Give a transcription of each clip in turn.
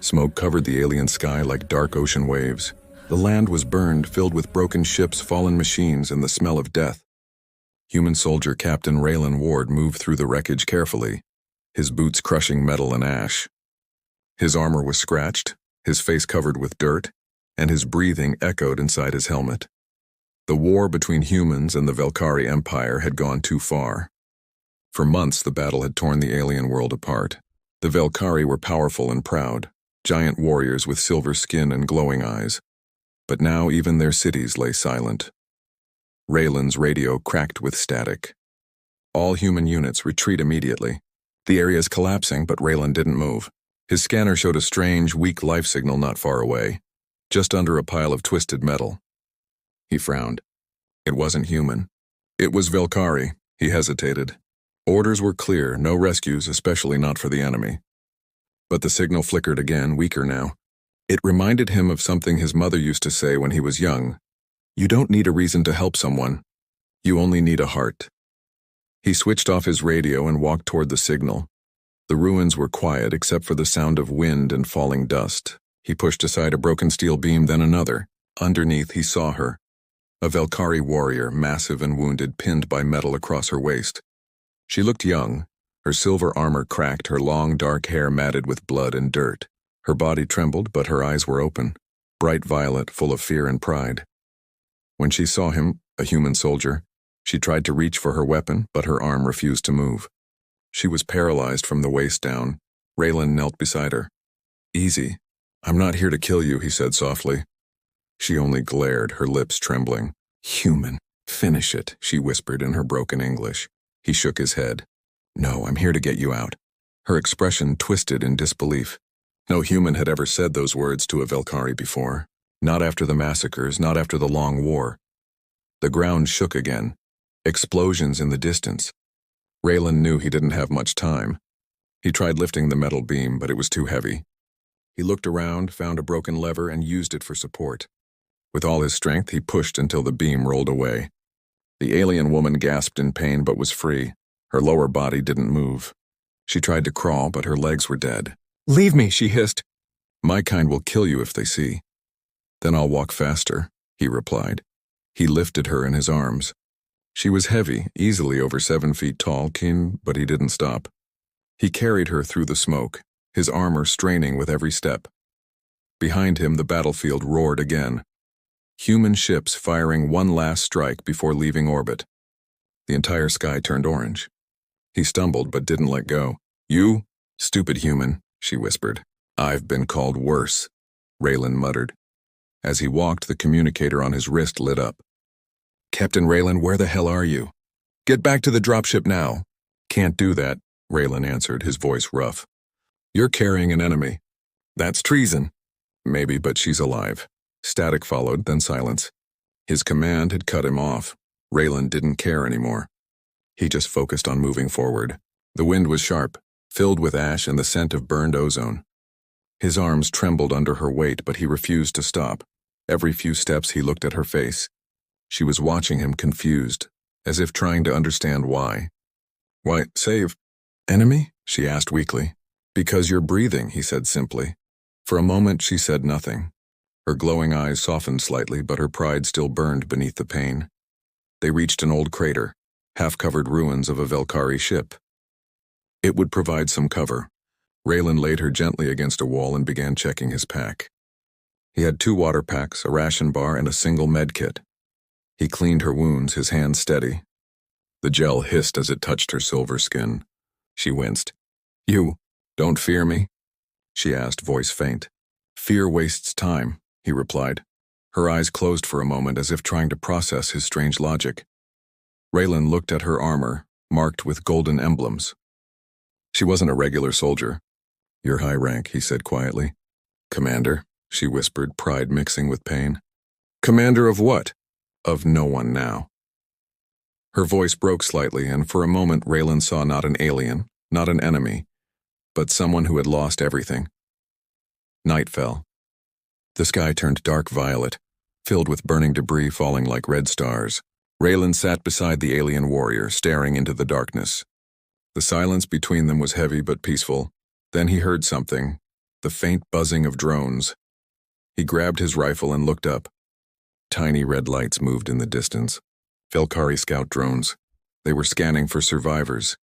Smoke covered the alien sky like dark ocean waves. The land was burned, filled with broken ships, fallen machines, and the smell of death. Human soldier Captain Raylan Ward moved through the wreckage carefully, his boots crushing metal and ash. His armor was scratched, his face covered with dirt, and his breathing echoed inside his helmet. The war between humans and the Velkari Empire had gone too far. For months, the battle had torn the alien world apart. The Velkari were powerful and proud, giant warriors with silver skin and glowing eyes. But now even their cities lay silent. Raylan's radio cracked with static. All human units retreat immediately. The area is collapsing, but Raylan didn't move. His scanner showed a strange, weak life signal not far away, just under a pile of twisted metal. He frowned. It wasn't human. It was Velkari. He hesitated. Orders were clear, no rescues, especially not for the enemy. But the signal flickered again, weaker now. It reminded him of something his mother used to say when he was young. You don't need a reason to help someone. You only need a heart. He switched off his radio and walked toward the signal. The ruins were quiet except for the sound of wind and falling dust. He pushed aside a broken steel beam, then another. Underneath, he saw her. A Velkari warrior, massive and wounded, pinned by metal across her waist. She looked young, her silver armor cracked, her long dark hair matted with blood and dirt. Her body trembled, but her eyes were open, bright violet, full of fear and pride. When she saw him, a human soldier, she tried to reach for her weapon, but her arm refused to move. She was paralyzed from the waist down. Raylan knelt beside her. Easy. I'm not here to kill you, he said softly. She only glared, her lips trembling. Human. Finish it, she whispered in her broken English. He shook his head. No, I'm here to get you out. Her expression twisted in disbelief. No human had ever said those words to a Velkari before. Not after the massacres, not after the long war. The ground shook again. Explosions in the distance. Raylan knew he didn't have much time. He tried lifting the metal beam, but it was too heavy. He looked around, found a broken lever, and used it for support. With all his strength, he pushed until the beam rolled away. The alien woman gasped in pain but was free. Her lower body didn't move. She tried to crawl, but her legs were dead. Leave me, she hissed. My kind will kill you if they see. Then I'll walk faster, he replied. He lifted her in his arms. She was heavy, easily over 7 feet tall, but he didn't stop. He carried her through the smoke, his armor straining with every step. Behind him, the battlefield roared again. Human ships firing one last strike before leaving orbit. The entire sky turned orange. He stumbled but didn't let go. You, stupid human, she whispered. I've been called worse, Raylan muttered. As he walked, the communicator on his wrist lit up. Captain Raylan, where the hell are you? Get back to the dropship now. Can't do that, Raylan answered, his voice rough. You're carrying an enemy. That's treason. Maybe, but she's alive. Static followed, then silence. His command had cut him off. Raylan didn't care anymore. He just focused on moving forward. The wind was sharp, filled with ash and the scent of burned ozone. His arms trembled under her weight, but he refused to stop. Every few steps he looked at her face. She was watching him confused, as if trying to understand why. Why, save? Enemy? She asked weakly. Because you're breathing, he said simply. For a moment she said nothing. Her glowing eyes softened slightly, but her pride still burned beneath the pain. They reached an old crater, half-covered ruins of a Velkari ship. It would provide some cover. Raylan laid her gently against a wall and began checking his pack. He had 2 water packs, a ration bar, and a single med kit. He cleaned her wounds, his hands steady. The gel hissed as it touched her silver skin. She winced. You don't fear me? She asked, voice faint. Fear wastes time, he replied. Her eyes closed for a moment as if trying to process his strange logic. Raylan looked at her armor, marked with golden emblems. She wasn't a regular soldier. You're high rank, he said quietly. Commander, she whispered, pride mixing with pain. Commander of what? Of no one now. Her voice broke slightly, and for a moment Raylan saw not an alien, not an enemy, but someone who had lost everything. Night fell. The sky turned dark violet, filled with burning debris falling like red stars. Raylan sat beside the alien warrior, staring into the darkness. The silence between them was heavy but peaceful. Then he heard something, the faint buzzing of drones. He grabbed his rifle and looked up. Tiny red lights moved in the distance. Velkari scout drones. They were scanning for survivors.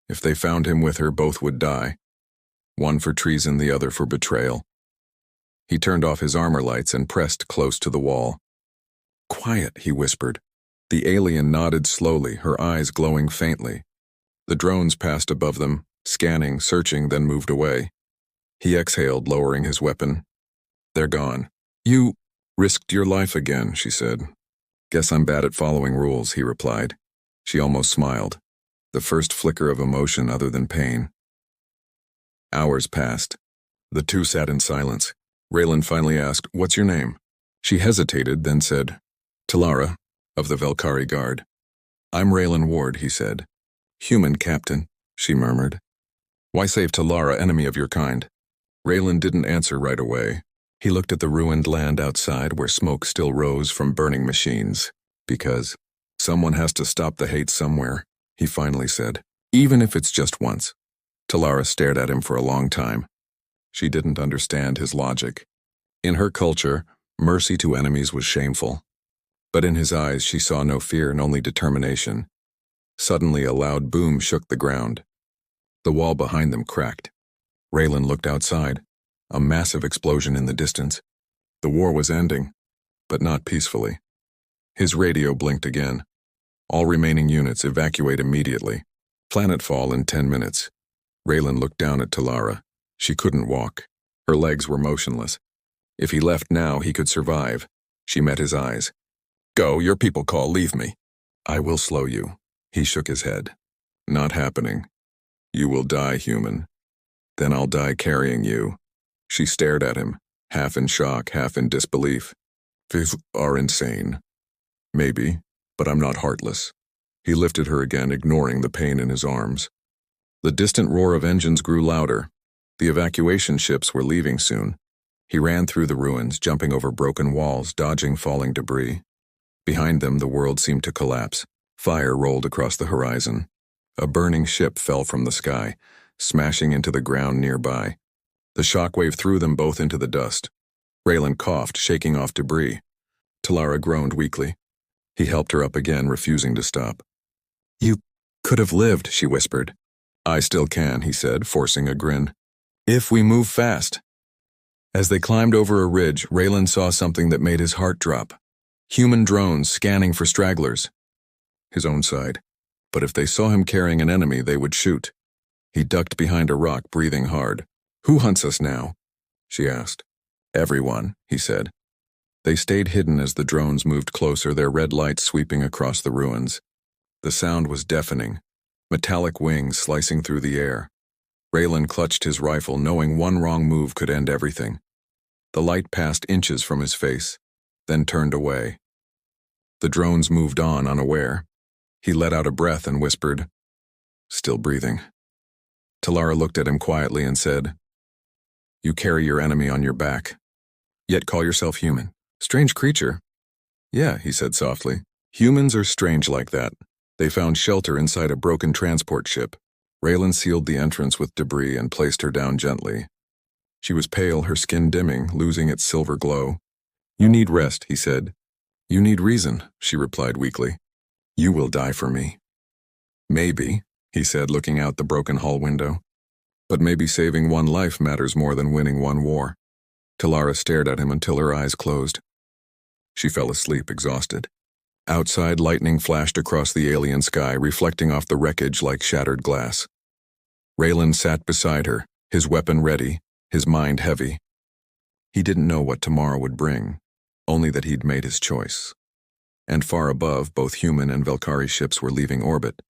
If they found him with her, both would die. One for treason, the other for betrayal. He turned off his armor lights and pressed close to the wall. "Quiet," he whispered. The alien nodded slowly, her eyes glowing faintly. The drones passed above them, scanning, searching, then moved away. He exhaled, lowering his weapon. "They're gone." "You risked your life again," she said. "Guess I'm bad at following rules," he replied. She almost smiled, the first flicker of emotion other than pain. Hours passed. The two sat in silence. Raylan finally asked, "What's your name?" She hesitated, then said, "Talara, of the Velkari Guard." "I'm Raylan Ward," he said. "Human, Captain," she murmured. "Why save Talara, enemy of your kind?" Raylan didn't answer right away. He looked at the ruined land outside where smoke still rose from burning machines. "Because someone has to stop the hate somewhere," he finally said, "even if it's just once." Talara stared at him for a long time. She didn't understand his logic. In her culture, mercy to enemies was shameful. But in his eyes she saw no fear and only determination. Suddenly a loud boom shook the ground. The wall behind them cracked. Raylan looked outside. A massive explosion in the distance. The war was ending, but not peacefully. His radio blinked again. "All remaining units evacuate immediately. Planetfall in 10 minutes. Raylan looked down at Talara. She couldn't walk. Her legs were motionless. If he left now, he could survive. She met his eyes. "Go, your people call, leave me." "I will slow you." He shook his head. "Not happening. You will die, human. Then I'll die carrying you." She stared at him, half in shock, half in disbelief. "You are insane." "Maybe, but I'm not heartless." He lifted her again, ignoring the pain in his arms. The distant roar of engines grew louder. The evacuation ships were leaving soon. He ran through the ruins, jumping over broken walls, dodging falling debris. Behind them, the world seemed to collapse. Fire rolled across the horizon. A burning ship fell from the sky, smashing into the ground nearby. The shockwave threw them both into the dust. Raylan coughed, shaking off debris. Talara groaned weakly. He helped her up again, refusing to stop. "You could have lived," she whispered. "I still can," he said, forcing a grin. "If we move fast." As they climbed over a ridge, Raylan saw something that made his heart drop. Human drones scanning for stragglers. His own side. But if they saw him carrying an enemy, they would shoot. He ducked behind a rock, breathing hard. "Who hunts us now?" she asked. "Everyone," he said. They stayed hidden as the drones moved closer, their red lights sweeping across the ruins. The sound was deafening, metallic wings slicing through the air. Raylan clutched his rifle, knowing one wrong move could end everything. The light passed inches from his face, then turned away. The drones moved on, unaware. He let out a breath and whispered, "Still breathing." Talara looked at him quietly and said, "You carry your enemy on your back, yet call yourself human. Strange creature." "Yeah," he said softly. "Humans are strange like that." They found shelter inside a broken transport ship. Raylan sealed the entrance with debris and placed her down gently. She was pale, her skin dimming, losing its silver glow. "You need rest," he said. "You need reason," she replied weakly. "You will die for me." "Maybe," he said, looking out the broken hull window. "But maybe saving one life matters more than winning one war." Talara stared at him until her eyes closed. She fell asleep, exhausted. Outside, lightning flashed across the alien sky, reflecting off the wreckage like shattered glass. Raylan sat beside her, his weapon ready, his mind heavy. He didn't know what tomorrow would bring, only that he'd made his choice. And far above, both human and Velkari ships were leaving orbit,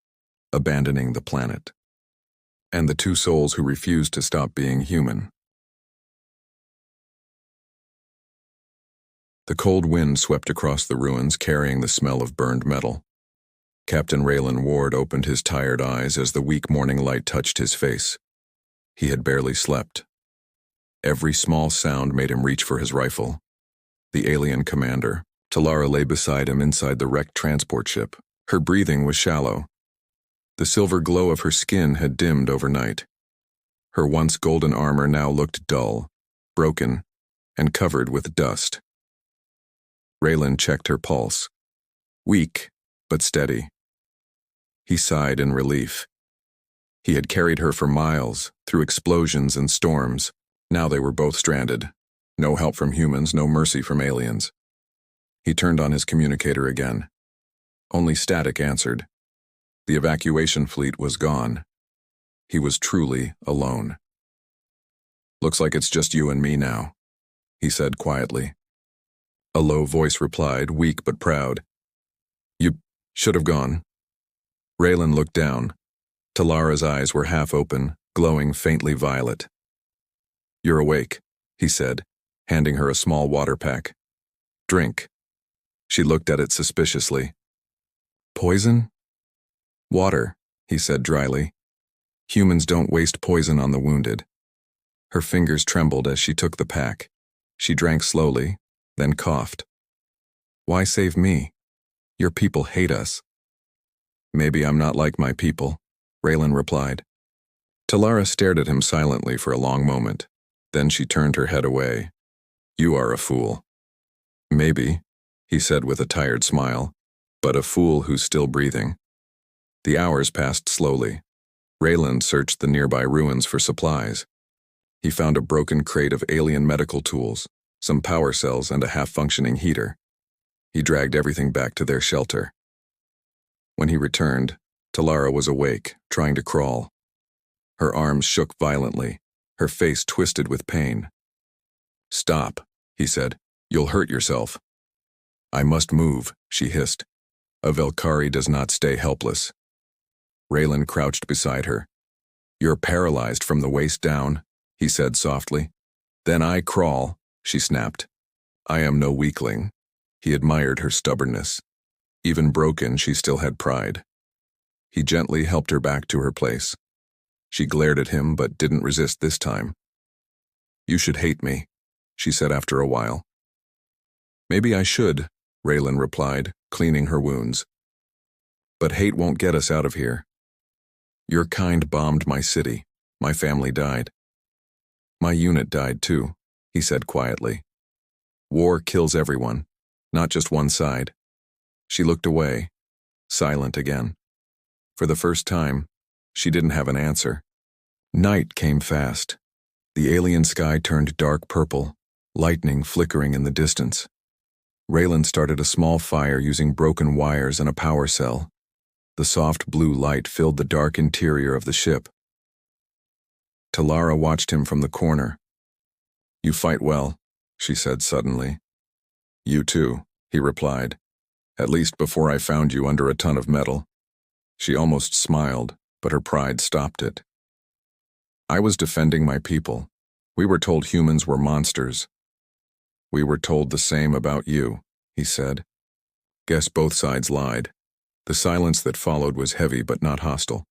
abandoning the planet. And the two souls who refused to stop being human. The cold wind swept across the ruins, carrying the smell of burned metal. Captain Raylan Ward opened his tired eyes as the weak morning light touched his face. He had barely slept. Every small sound made him reach for his rifle. The alien commander, Talara, lay beside him inside the wrecked transport ship. Her breathing was shallow. The silver glow of her skin had dimmed overnight. Her once golden armor now looked dull, broken, and covered with dust. Raylan checked her pulse. Weak, but steady. He sighed in relief. He had carried her for miles, through explosions and storms. Now they were both stranded. No help from humans, no mercy from aliens. He turned on his communicator again. Only static answered. The evacuation fleet was gone. He was truly alone. "Looks like it's just you and me now," he said quietly. A low voice replied, weak but proud. "You should have gone." Raylan looked down. Talara's eyes were half open, glowing faintly violet. "You're awake," he said, handing her a small water pack. "Drink." She looked at it suspiciously. "Poison?" "Water," he said dryly. "Humans don't waste poison on the wounded." Her fingers trembled as she took the pack. She drank slowly, then coughed. "Why save me? Your people hate us." "Maybe I'm not like my people," Raylan replied. Talara stared at him silently for a long moment. Then she turned her head away. "You are a fool." "Maybe," he said with a tired smile, "but a fool who's still breathing." The hours passed slowly. Raylan searched the nearby ruins for supplies. He found a broken crate of alien medical tools, some power cells, and a half-functioning heater. He dragged everything back to their shelter. When he returned, Talara was awake, trying to crawl. Her arms shook violently, her face twisted with pain. "Stop," he said. "You'll hurt yourself." "I must move," she hissed. "A Velkari does not stay helpless." Raylan crouched beside her. "You're paralyzed from the waist down," he said softly. "Then I crawl," she snapped. "I am no weakling." He admired her stubbornness. Even broken, she still had pride. He gently helped her back to her place. She glared at him but didn't resist this time. "You should hate me," she said after a while. "Maybe I should," Raylan replied, cleaning her wounds. "But hate won't get us out of here. Your kind bombed my city. My family died. My unit died too," he said quietly. "War kills everyone, not just one side." She looked away, silent again. For the first time, she didn't have an answer. Night came fast. The alien sky turned dark purple, lightning flickering in the distance. Raylan started a small fire using broken wires and a power cell. The soft blue light filled the dark interior of the ship. Talara watched him from the corner. "You fight well," she said suddenly. "You too," he replied. "At least before I found you under a ton of metal." She almost smiled, but her pride stopped it. "I was defending my people. We were told humans were monsters." "We were told the same about you," he said. "Guess both sides lied." The silence that followed was heavy but not hostile.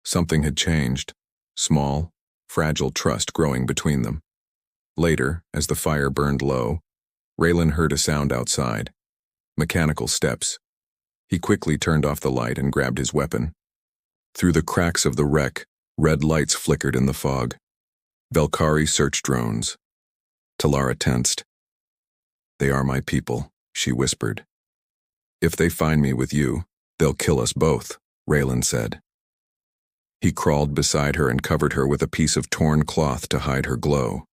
Something had changed. Small, fragile trust growing between them. Later, as the fire burned low, Raylan heard a sound outside. Mechanical steps. He quickly turned off the light and grabbed his weapon. Through the cracks of the wreck, red lights flickered in the fog. Velkari search drones. Talara tensed. "They are my people," she whispered. "If they find me with you, they'll kill us both," Raylan said. He crawled beside her and covered her with a piece of torn cloth to hide her glow.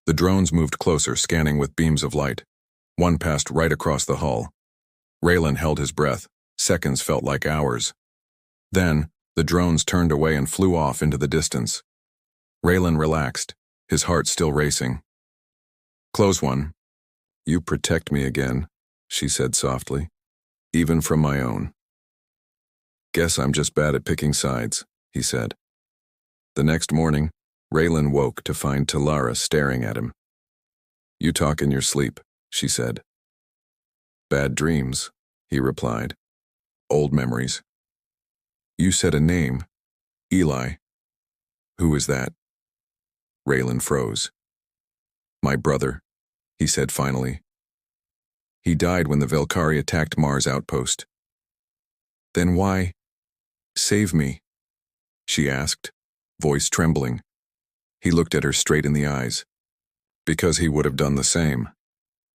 The drones moved closer, scanning with beams of light. One passed right across the hull. Raylan held his breath. Seconds felt like hours. Then, the drones turned away and flew off into the distance. Raylan relaxed, his heart still racing. "Close one." "You protect me again," she said softly. "Even from my own." "Guess I'm just bad at picking sides," he said. The next morning, Raylan woke to find Talara staring at him. "You talk in your sleep," she said. "Bad dreams," he replied. "Old memories." "You said a name. Eli. Who is that?" Raylan froze. "My brother," he said finally. "He died when the Velkari attacked Mars' outpost." "Then why? Save me?" she asked, voice trembling. He looked at her straight in the eyes. because he would have done the same.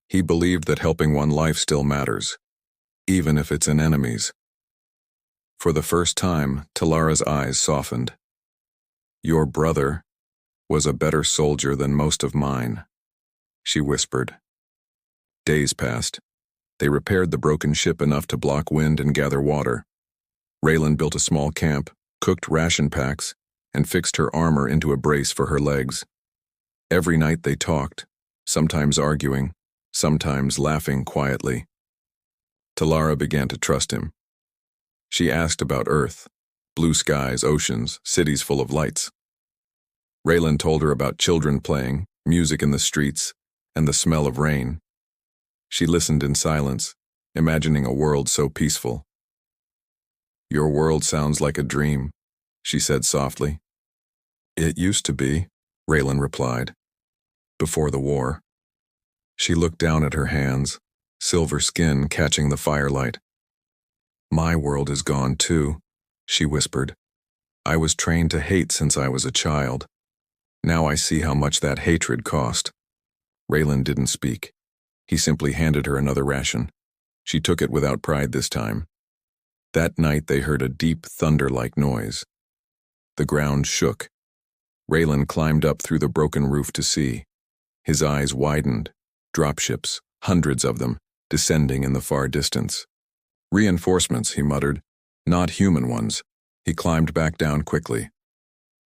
He believed that helping one life still matters, even if it's an enemy's. For the first time, Talara's eyes softened. "Your brother was a better soldier than most of mine," she whispered. Days passed. They repaired the broken ship enough to block wind and gather water. Raylan built a small camp, cooked ration packs, and fixed her armor into a brace for her legs. Every night they talked, sometimes arguing, sometimes laughing quietly. Talara began to trust him. She asked about Earth, blue skies, oceans, cities full of lights. Raylan told her about children playing, music in the streets, and the smell of rain. She listened in silence, imagining a world so peaceful. "Your world sounds like a dream," she said softly. "It used to be," Raylan replied, "before the war." She looked down at her hands, silver skin catching the firelight. "My world is gone too," she whispered. "I was trained to hate since I was a child. Now I see how much that hatred cost." Raylan didn't speak. He simply handed her another ration. She took it without pride this time. That night they heard a deep thunder-like noise. The ground shook. Raylan climbed up through the broken roof to see. His eyes widened. Dropships, hundreds of them, descending in the far distance. "Reinforcements," he muttered. "Not human ones." He climbed back down quickly.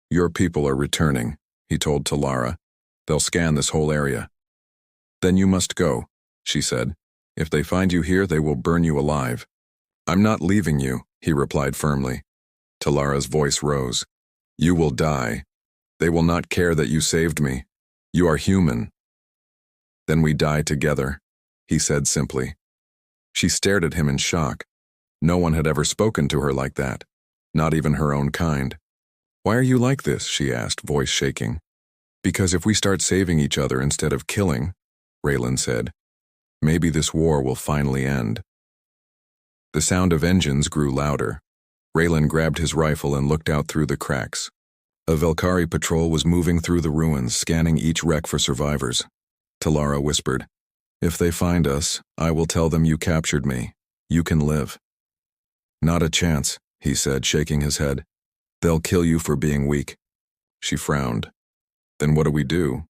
"Your people are returning," he told Talara. "They'll scan this whole area." "Then you must go," she said. "If they find you here, they will burn you alive." "I'm not leaving you," he replied firmly. Talara's voice rose. "You will die. They will not care that you saved me. You are human." "Then we die together," he said simply. She stared at him in shock. No one had ever spoken to her like that, not even her own kind. "Why are you like this?" she asked, voice shaking. "Because if we start saving each other instead of killing," Raylan said, "maybe this war will finally end." The sound of engines grew louder. Raylan grabbed his rifle and looked out through the cracks. A Velkari patrol was moving through the ruins, scanning each wreck for survivors. Talara whispered, "If they find us, I will tell them you captured me. You can live." "Not a chance," he said, shaking his head. "They'll kill you for being weak." She frowned. "Then what do we do?"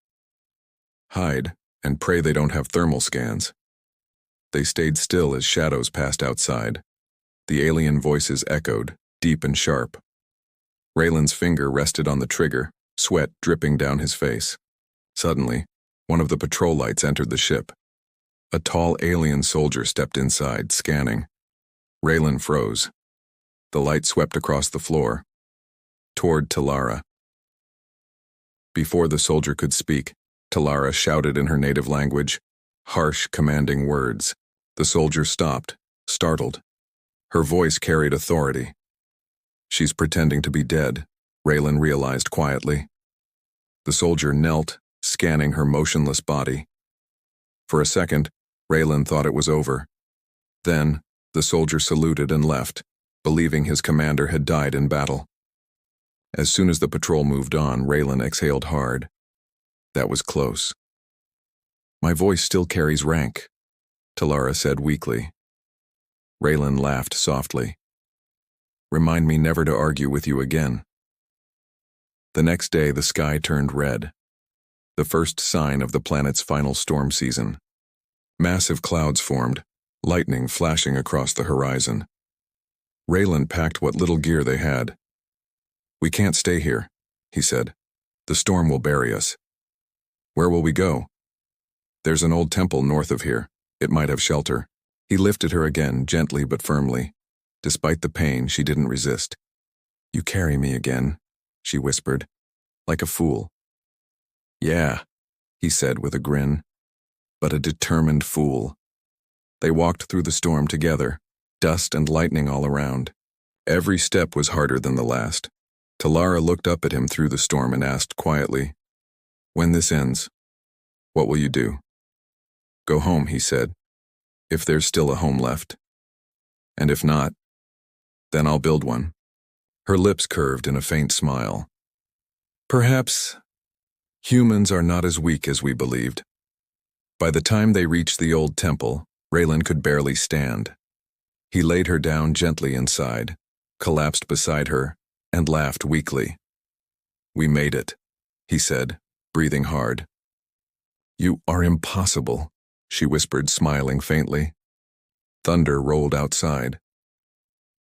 "Hide, and pray they don't have thermal scans." They stayed still as shadows passed outside. The alien voices echoed, deep and sharp. Raylan's finger rested on the trigger, sweat dripping down his face. Suddenly, one of the patrol lights entered the ship. A tall alien soldier stepped inside, scanning. Raylan froze. The light swept across the floor, toward Talara. Before the soldier could speak, Talara shouted in her native language, harsh, commanding words. The soldier stopped, startled. Her voice carried authority. "She's pretending to be dead," Raylan realized quietly. The soldier knelt, scanning her motionless body. For a second, Raylan thought it was over. Then, the soldier saluted and left, believing his commander had died in battle. As soon as the patrol moved on, Raylan exhaled hard. That was close. "My voice still carries rank," Talara said weakly. Raylan laughed softly. "Remind me never to argue with you again." The next day, the sky turned red. The first sign of the planet's final storm season. Massive clouds formed, lightning flashing across the horizon. Raylan packed what little gear they had. "We can't stay here," he said. "The storm will bury us." "Where will we go?" "There's an old temple north of here. It might have shelter." He lifted her again, gently but firmly. Despite the pain, she didn't resist. "You carry me again," she whispered, "like a fool." "Yeah," he said with a grin, "but a determined fool." They walked through the storm together, dust and lightning all around. Every step was harder than the last. Talara looked up at him through the storm and asked quietly, "When this ends, what will you do?" "Go home," he said, "if there's still a home left. And if not, then I'll build one." Her lips curved in a faint smile. "Perhaps Humans are not as weak as we believed. By the time they reached the old temple, Raylan could barely stand. He laid her down gently inside, collapsed beside her, and laughed weakly. "We made it," he said, breathing hard. "You are impossible," she whispered, smiling faintly. Thunder rolled outside.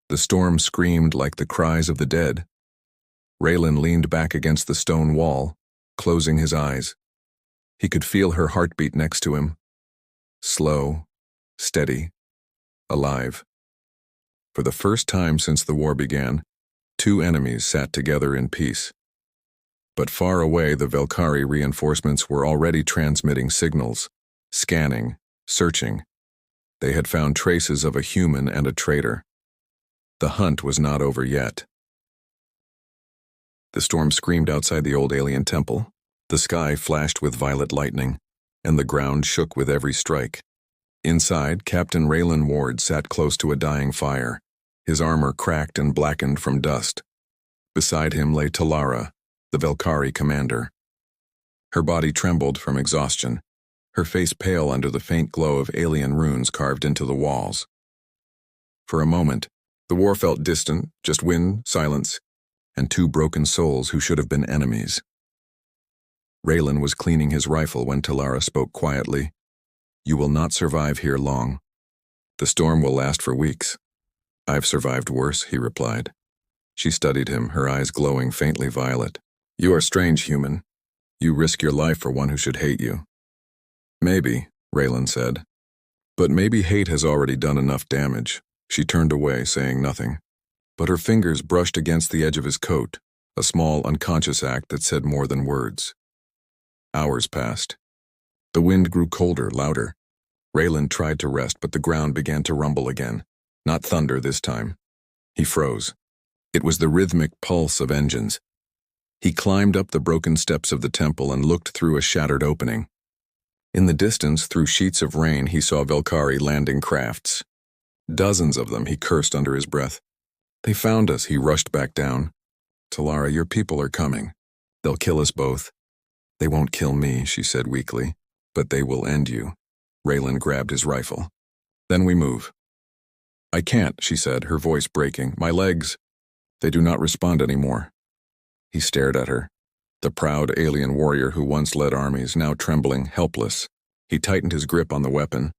The storm screamed like the cries of the dead. Raylan leaned back against the stone wall, closing his eyes. He could feel her heartbeat next to him. Slow, steady, alive. For the first time since the war began, two enemies sat together in peace. But far away, the Velkari reinforcements were already transmitting signals, scanning, searching. They had found traces of a human and a traitor. The hunt was not over yet. The storm screamed outside the old alien temple. The sky flashed with violet lightning, and the ground shook with every strike. Inside, Captain Raylan Ward sat close to a dying fire, his armor cracked and blackened from dust. Beside him lay Talara, the Velkari commander. Her body trembled from exhaustion, her face pale under the faint glow of alien runes carved into the walls. For a moment, the war felt distant, just wind, silence, and two broken souls who should have been enemies. Raylan was cleaning his rifle when Talara spoke quietly. "You will not survive here long. The storm will last for weeks." "I've survived worse," he replied. She studied him, her eyes glowing faintly violet. "You are strange, human. You risk your life for one who should hate you." "Maybe," Raylan said. "But maybe hate has already done enough damage." She turned away, saying nothing. But her fingers brushed against the edge of his coat, a small, unconscious act that said more than words. Hours passed. The wind grew colder, louder. Raylan tried to rest, but the ground began to rumble again. Not thunder this time. He froze. It was the rhythmic pulse of engines. He climbed up the broken steps of the temple and looked through a shattered opening. In the distance, through sheets of rain, he saw Velkari landing crafts. Dozens of them, he cursed under his breath. "They found us," he rushed back down. "Talara, your people are coming. They'll kill us both." "They won't kill me," she said weakly. "But they will end you." Raylan grabbed his rifle. "Then we move." "I can't," she said, her voice breaking. "My legs, they do not respond anymore." He stared at her. The proud alien warrior who once led armies, now trembling, helpless. He tightened his grip on the weapon.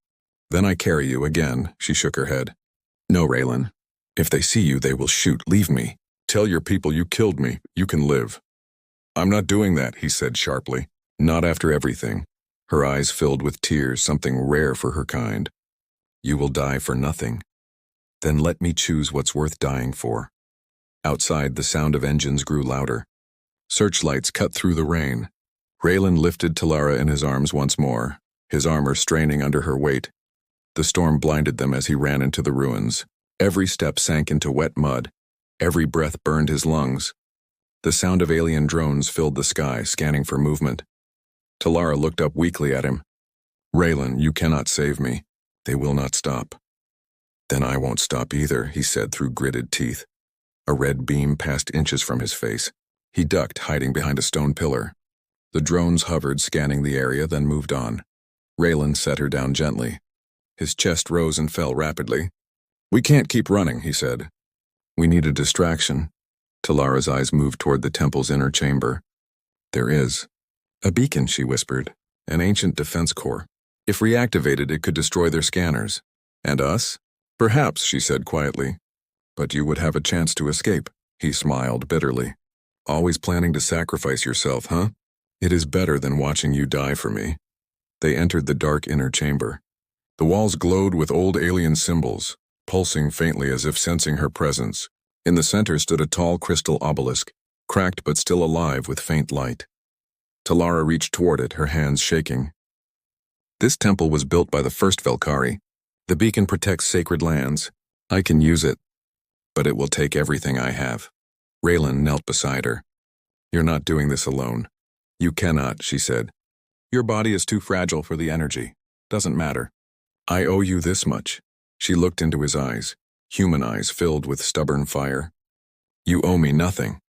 "Then I carry you again," she shook her head. "No, Raylan. If they see you, they will shoot. Leave me. Tell your people you killed me. You can live." "I'm not doing that," he said sharply. "Not after everything." Her eyes filled with tears, something rare for her kind. "You will die for nothing." "Then let me choose what's worth dying for." Outside, the sound of engines grew louder. Searchlights cut through the rain. Raylan lifted Talara in his arms once more, his armor straining under her weight. The storm blinded them as he ran into the ruins. Every step sank into wet mud. Every breath burned his lungs. The sound of alien drones filled the sky, scanning for movement. Talara looked up weakly at him. "Raylan, you cannot save me. They will not stop." "Then I won't stop either," he said through gritted teeth. A red beam passed inches from his face. He ducked, hiding behind a stone pillar. The drones hovered, scanning the area, then moved on. Raylan set her down gently. His chest rose and fell rapidly. "We can't keep running," he said. "We need a distraction." Talara's eyes moved toward the temple's inner chamber. "There is." "A beacon," she whispered. "An ancient defense core. If reactivated, it could destroy their scanners." "And us?" "Perhaps," she said quietly. "But you would have a chance to escape." He smiled bitterly. "Always planning to sacrifice yourself, huh? It is better than watching you die for me." They entered the dark inner chamber. The walls glowed with old alien symbols, pulsing faintly as if sensing her presence. In the center stood a tall crystal obelisk, cracked but still alive with faint light. Talara reached toward it, her hands shaking. "This temple was built by the first Velkari. The beacon protects sacred lands. I can use it, but it will take everything I have." Raylan knelt beside her. "You're not doing this alone." "You cannot," she said. "Your body is too fragile for the energy. Doesn't matter. I owe you this much." She looked into his eyes, human eyes filled with stubborn fire. "You owe me nothing."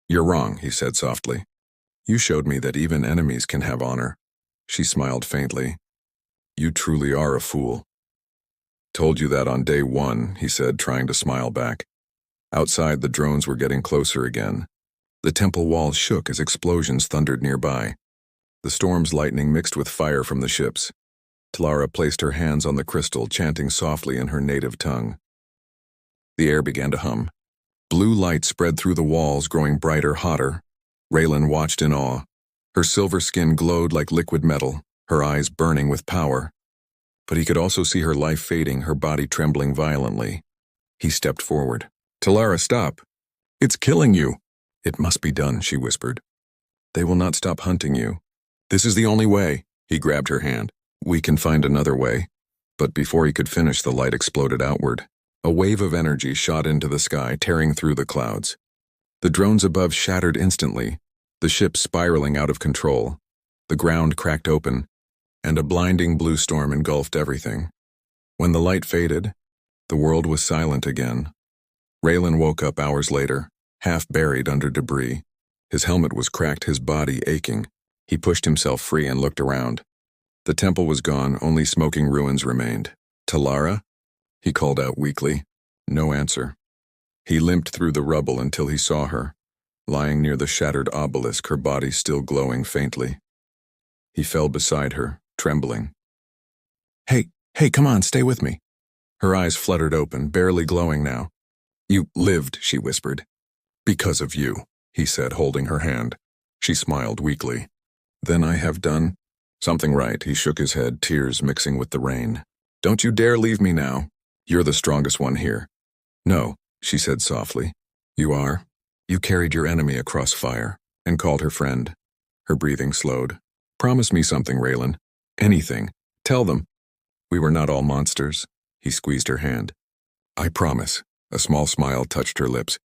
"You're wrong," he said softly. You showed me that even enemies can have honor. She smiled faintly. You truly are a fool. Told you that on day one, he said, trying to smile back. Outside, the drones were getting closer again. The temple walls shook as explosions thundered nearby. The storm's lightning mixed with fire from the ships. Talara placed her hands on the crystal, chanting softly in her native tongue. The air began to hum. Blue light spread through the walls, growing brighter, hotter. Raylan watched in awe. Her silver skin glowed like liquid metal, her eyes burning with power. But he could also see her life fading, her body trembling violently. He stepped forward. Talara, stop. It's killing you. It must be done, she whispered. They will not stop hunting you. This is the only way. He grabbed her hand. We can find another way. But before he could finish, the light exploded outward. A wave of energy shot into the sky, tearing through the clouds. The drones above shattered instantly, the ship spiraling out of control. The ground cracked open, and a blinding blue storm engulfed everything. When the light faded, the world was silent again. Raylan woke up hours later, half buried under debris. His helmet was cracked, his body aching. He pushed himself free and looked around. The temple was gone, only smoking ruins remained. Talara? He called out weakly. No answer. He limped through the rubble until he saw her, lying near the shattered obelisk, her body still glowing faintly. He fell beside her, trembling. Hey, come on, stay with me. Her eyes fluttered open, barely glowing now. You lived, she whispered. Because of you, he said, holding her hand. She smiled weakly. Then I have done something right. He shook his head, tears mixing with the rain. Don't you dare leave me now. You're the strongest one here. No, she said softly. You are. You carried your enemy across fire and called her friend. Her breathing slowed. Promise me something, Raylan. Anything. Tell them. We were not all monsters. He squeezed her hand. I promise. A small smile touched her lips.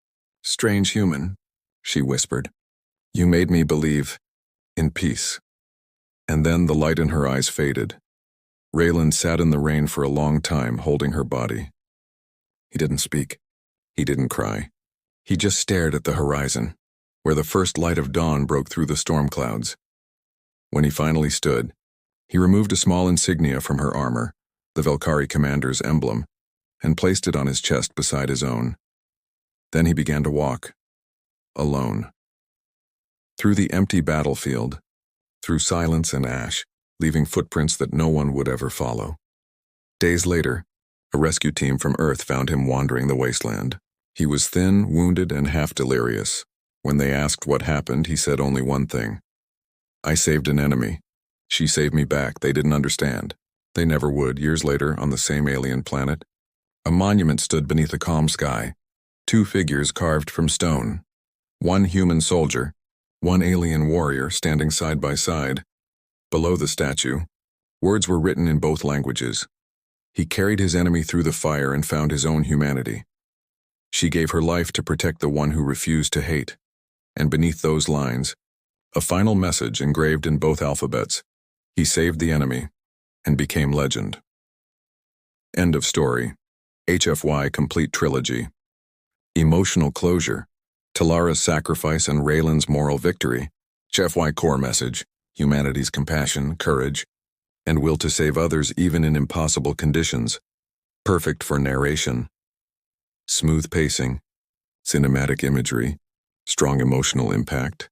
Strange human, she whispered. You made me believe in peace. And then the light in her eyes faded. Raylan sat in the rain for a long time, holding her body. He didn't speak. He didn't cry. He just stared at the horizon, where the first light of dawn broke through the storm clouds. When he finally stood, he removed a small insignia from her armor, the Velkari commander's emblem, and placed it on his chest beside his own. Then he began to walk, alone. Through the empty battlefield, through silence and ash, leaving footprints that no one would ever follow. Days later, a rescue team from Earth found him wandering the wasteland. He was thin, wounded, and half delirious. When they asked what happened, he said only one thing. I saved an enemy. She saved me back. They didn't understand. They never would. Years later, on the same alien planet, a monument stood beneath a calm sky. 2 figures carved from stone. One human soldier, one alien warrior standing side by side. Below the statue, words were written in both languages. He carried his enemy through the fire and found his own humanity. She gave her life to protect the one who refused to hate. And beneath those lines, a final message engraved in both alphabets. He saved the enemy and became legend. End of story. HFY Complete Trilogy. Emotional closure. Talara's sacrifice and Raylan's moral victory. HFY core message. Humanity's compassion, courage, and will to save others even in impossible conditions. Perfect for narration. Smooth pacing. Cinematic imagery. Strong emotional impact.